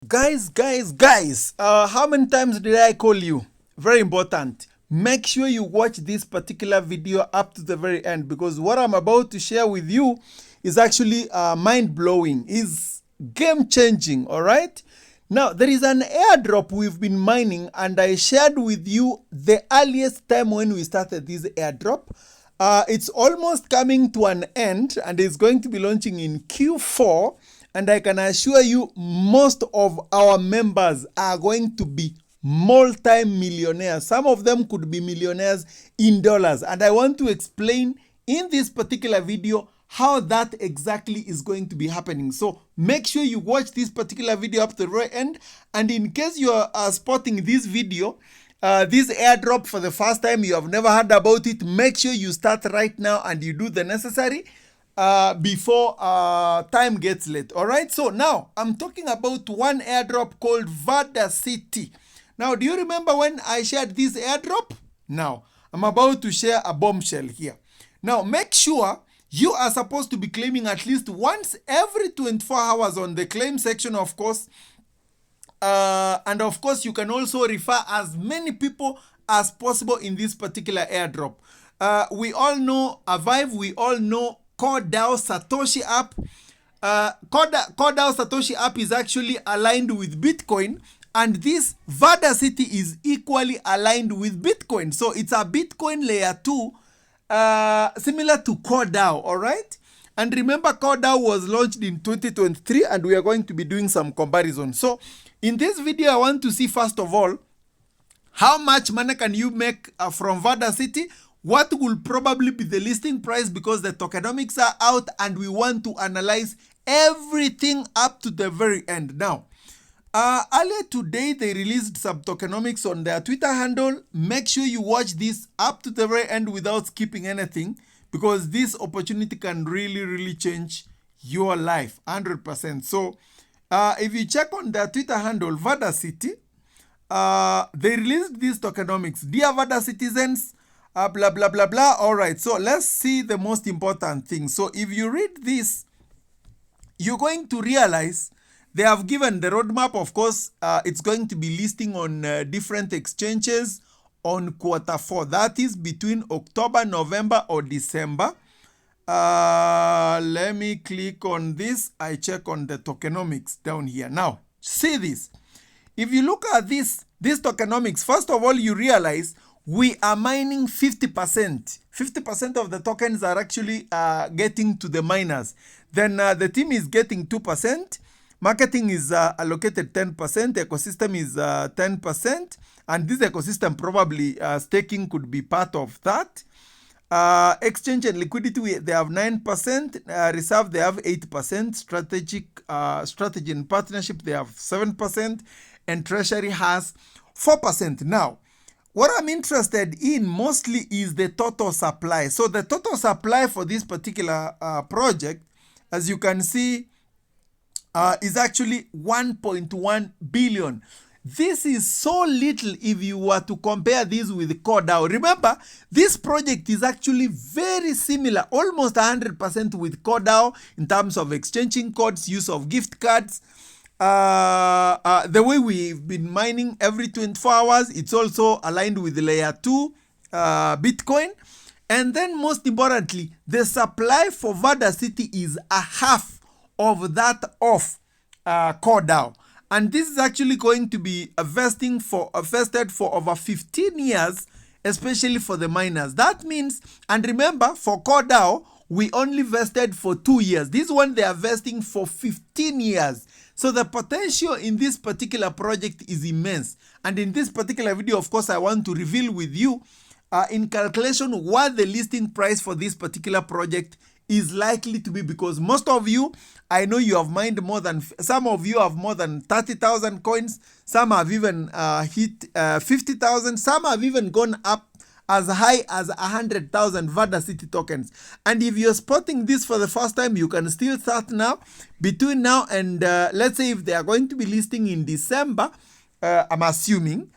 Guys, how many times did I call you? Very important. Make sure you watch this particular video up to the very end, because what I'm about to share with you is actually mind-blowing, is game-changing, all right? Now, there is an airdrop we've been mining, and I shared with you the earliest time when we started this airdrop. It's almost coming to an end, and it's going to be launching in Q4. And I can assure you, most of our members are going to be multi-millionaires. Some of them could be millionaires in dollars. And I want to explain in this particular video how that exactly is going to be happening. So make sure you watch this particular video up to the very end. And in case you are spotting this video, this airdrop for the first time, you have never heard about it, make sure you start right now and you do the necessary before time gets late. All right, so now I'm talking about one airdrop called Verda City. Now, do you remember when I shared this airdrop? Now, I'm about to share a bombshell here. Now, make sure you are supposed to be claiming at least once every 24 hours on the claim section, of course. And of course, you can also refer as many people as possible in this particular airdrop. We all know Avive, we all know CoreDAO Satoshi app. CoreDAO Satoshi app is actually aligned with Bitcoin, and this Verda City is equally aligned with Bitcoin. So it's a Bitcoin layer 2, similar to CoreDAO, all right? And remember, CoreDAO was launched in 2023, and we are going to be doing some comparison. So in this video, I want to see, first of all, how much money can you make from Verda City? What will probably be the listing price, because the tokenomics are out and we want to analyze everything up to the very end. Now, earlier today, they released some tokenomics on their Twitter handle. Make sure you watch this up to the very end without skipping anything, because this opportunity can really change your life 100%. So if you check on their Twitter handle, Verda City, they released these tokenomics. Dear Verda citizens, blah blah blah blah. All right, so let's see the most important thing. So if you read this, you're going to realize they have given the roadmap. Of course, it's going to be listing on different exchanges on Q4. That is between October, November, or December. Let me click on this. I check on the tokenomics down here. Now, see this. If you look at this tokenomics, first of all, you realize we are mining 50%. 50% of the tokens are actually getting to the miners. Then the team is getting 2%. Marketing is allocated 10%. Ecosystem is 10%. And this ecosystem, probably staking could be part of that. Exchange and liquidity, they have 9%. Reserve, they have 8%. Strategy and partnership, they have 7%. And treasury has 4%. Now, what I'm interested in mostly is the total supply. So the total supply for this particular project, as you can see, is actually 1.1 billion. This is so little if you were to compare this with CoreDAO. Remember, this project is actually very similar, almost 100% with CoreDAO in terms of exchanging codes, use of gift cards. The way we've been mining every 24 hours, it's also aligned with layer 2 Bitcoin. And then most importantly, the supply for Verda City is a half of that of CoreDAO. And this is actually going to be vested for over 15 years, especially for the miners. That means, and remember, for CoreDAO, we only vested for 2 years. This one, they are vesting for 15 years. So the potential in this particular project is immense. And in this particular video, of course, I want to reveal with you in calculation what the listing price for this particular project is likely to be, because most of you, I know you have mined more than, some of you have more than 30,000 coins. Some have even hit 50,000. Some have even gone up as high as 100,000 Verda City tokens. And if you're spotting this for the first time, you can still start now. Between now and let's say if they are going to be listing in December, I'm assuming,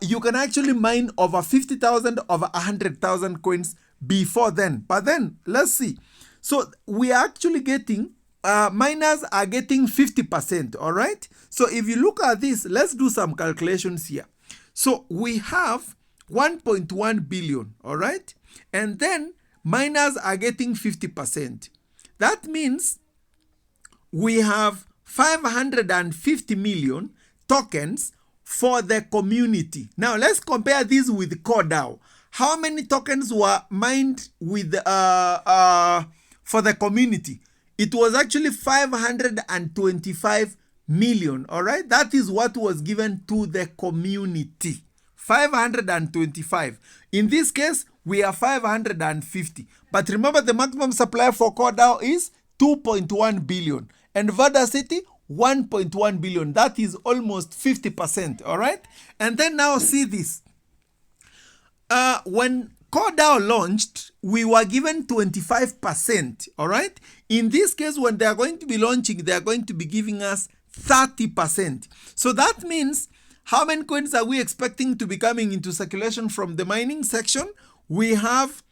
you can actually mine over 50,000, over 100,000 coins before then. But then, let's see. So we are actually getting miners are getting 50%, all right? So if you look at this, let's do some calculations here. So we have 1.1 billion, all right? And then miners are getting 50%. That means we have 550 million tokens for the community. Now let's compare this with CoreDAO. How many tokens were mined with for the community? It was actually 525 million, all right? That is what was given to the community. 525. In this case, we are 550. But remember, the maximum supply for CoreDAO is 2.1 billion. And Verda City, 1.1 billion. That is almost 50%, all right? And then now see this. When CoreDAO launched, we were given 25%, all right? In this case, when they are going to be launching, they are going to be giving us 30%. So that means, how many coins are we expecting to be coming into circulation from the mining section? We have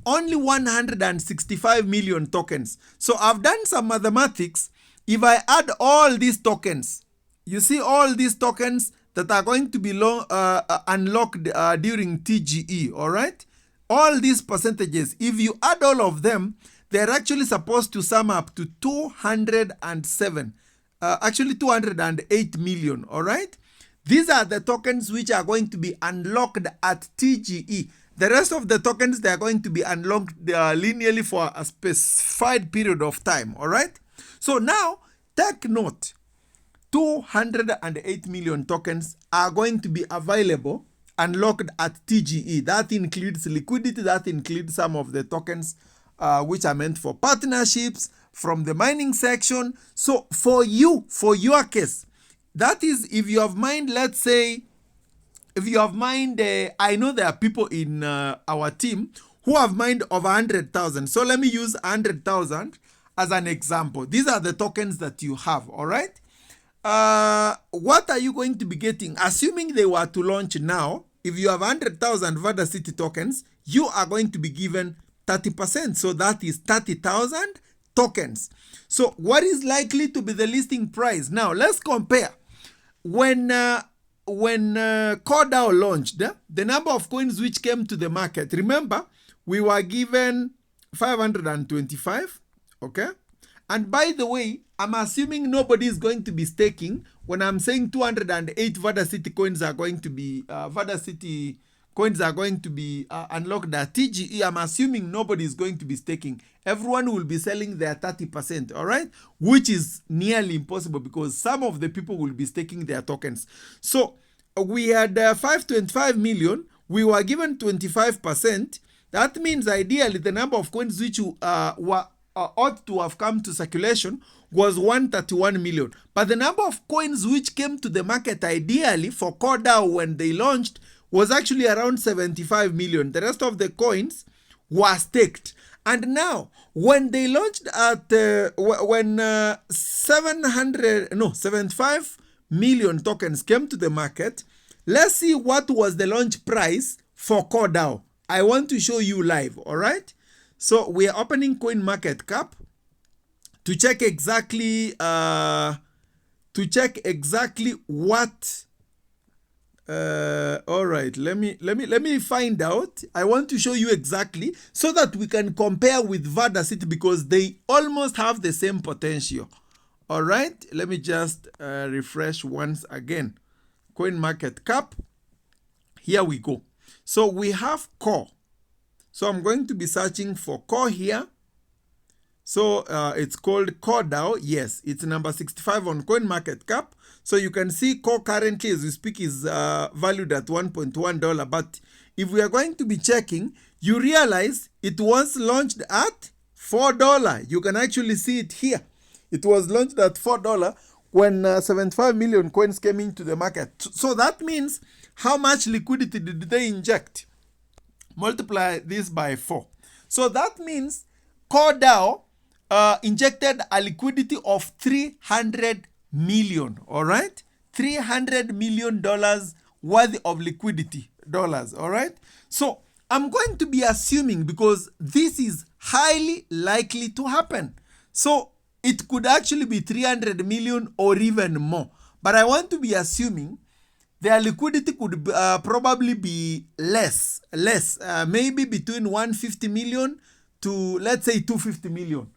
only 165 million tokens. So I've done some mathematics. If I add all these tokens, you see all these tokens that are going to be unlocked during TGE, all right? All these percentages, if you add all of them, they're actually supposed to sum up to 208 million, all right? These are the tokens which are going to be unlocked at TGE. The rest of the tokens, they are going to be unlocked linearly for a specified period of time, all right? So now, take note, 208 million tokens are going to be available, unlocked at TGE. That includes liquidity, that includes some of the tokens which are meant for partnerships from the mining section. So for you, for your case, that is, if you have mined, let's say, if you have mined, I know there are people in our team who have mined over 100,000. So let me use 100,000 as an example. These are the tokens that you have, all right? What are you going to be getting? Assuming they were to launch now, if you have 100,000 Verda City tokens, you are going to be given 30%. So that is 30,000 tokens. So what is likely to be the listing price? Now let's compare. When CoreDAO launched, the number of coins which came to the market, remember, we were given 525, okay? And by the way, I'm assuming nobody is going to be staking. When I'm saying 208 Verda City coins are going to be, unlocked at TGE, I'm assuming nobody is going to be staking. Everyone will be selling their 30%, all right? Which is nearly impossible because some of the people will be staking their tokens. So we had 525 million. We were given 25%. That means ideally the number of coins which ought to have come to circulation was 131 million. But the number of coins which came to the market ideally for CoreDAO when they launched was actually around 75 million. The rest of the coins were staked. And now, when they launched at, 75 million tokens came to the market, let's see what was the launch price for CoreDAO. I want to show you live, all right? So we are opening CoinMarketCap to check exactly what. All right, let me find out. I want to show you exactly so that we can compare with Verda City because they almost have the same potential. All right, let me just refresh once again. CoinMarketCap. Here we go. So we have core. So I'm going to be searching for core here. So it's called CoreDAO. Yes, it's number 65 on CoinMarketCap. So you can see core currently as we speak is valued at $1.1. But if we are going to be checking, you realize it was launched at $4. You can actually see it here. It was launched at $4 when 75 million coins came into the market. So that means how much liquidity did they inject? Multiply this by 4. So that means CoreDAO injected a liquidity of 300 million, all right? $300 million worth of liquidity dollars, all right? So I'm going to be assuming because this is highly likely to happen. So it could actually be 300 million or even more. But I want to be assuming their liquidity could probably be less, maybe between 150 million to, let's say, 250 million.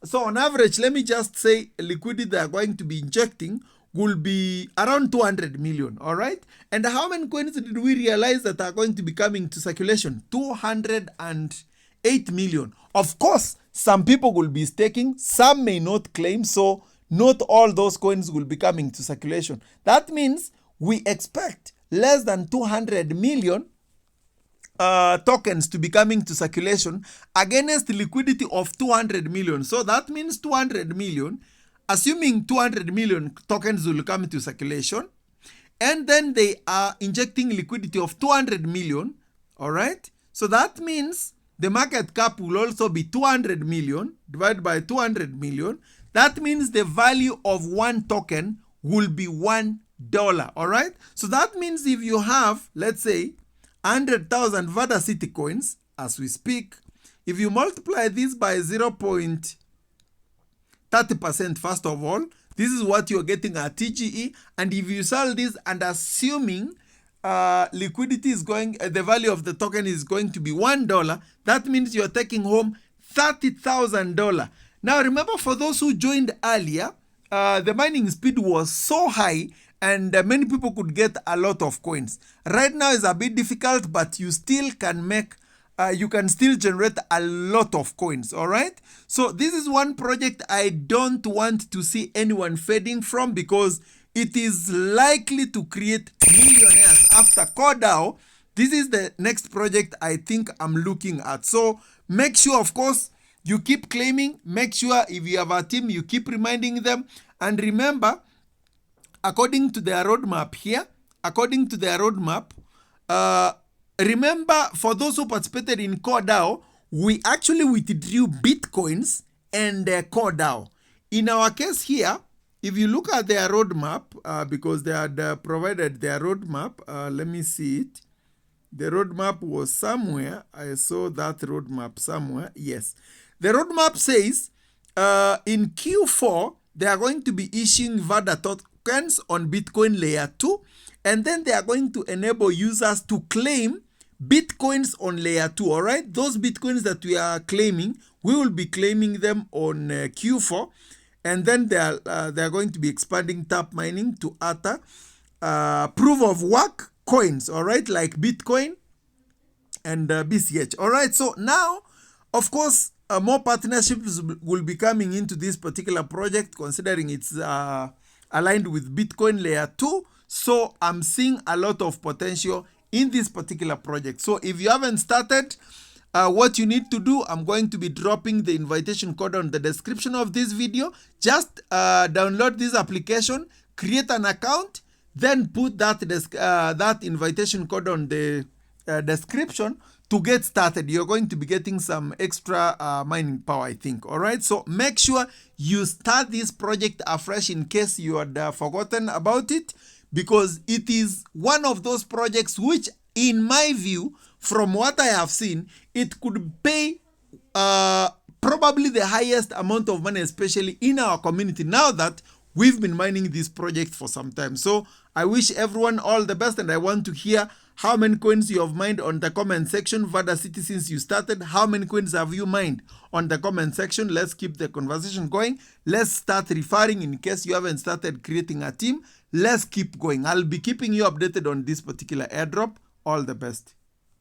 So on average, let me just say liquidity they are going to be injecting will be around 200 million, all right? And how many coins did we realize that are going to be coming to circulation? 208 million. Of course, some people will be staking, some may not claim, so not all those coins will be coming to circulation. That means we expect less than 200 million tokens to be coming to circulation against the liquidity of 200 million. So that means 200 million, assuming 200 million tokens will come into circulation, and then they are injecting liquidity of 200 million, all right? So that means the market cap will also be 200 million divided by 200 million. That means the value of one token will be $1, all right? So that means if you have, let's say, 100,000 Verda City coins as we speak, if you multiply this by 0.30%, first of all, this is what you're getting at TGE. And if you sell this and assuming liquidity is going, the value of the token is going to be $1, that means you're taking home $30,000. Now remember, for those who joined earlier, the mining speed was so high and many people could get a lot of coins. Right now is a bit difficult, but you still can make, you can still generate a lot of coins, all right? So this is one project I don't want to see anyone fading from, because it is likely to create millionaires after CoreDAO. This is the next project I think I'm looking at. So make sure, of course, you keep claiming. Make sure if you have a team, you keep reminding them. And remember, according to their roadmap here, remember, for those who participated in CoreDAO, we actually withdrew Bitcoins and CoreDAO. In our case here, if you look at their roadmap, because they had provided their roadmap, let me see it. The roadmap was somewhere. I saw that roadmap somewhere. Yes. The roadmap says in Q4, they are going to be issuing Verda tokens on Bitcoin layer 2, and then they are going to enable users to claim Bitcoins on layer 2, all right? Those Bitcoins that we are claiming, we will be claiming them on Q4, and then they are going to be expanding tap mining to other proof of work coins, all right, like Bitcoin and BCH, all right? So now, of course, more partnerships will be coming into this particular project, considering it's aligned with Bitcoin layer 2. So I'm seeing a lot of potential in this particular project. So if you haven't started, what you need to do, I'm going to be dropping the invitation code on the description of this video. Just download this application, create an account, then put that invitation code on the description to get started. You're going to be getting some extra mining power, I think. All right. So make sure you start this project afresh in case you had forgotten about it, because it is one of those projects which, in my view, from what I have seen, it could pay probably the highest amount of money, especially in our community, now that we've been mining this project for some time. So I wish everyone all the best, and I want to hear how many coins you have mined on the comment section. Verda City, since you started, how many coins have you mined on the comment section? Let's keep the conversation going. Let's start referring in case you haven't started creating a team. Let's keep going. I'll be keeping you updated on this particular airdrop. All the best.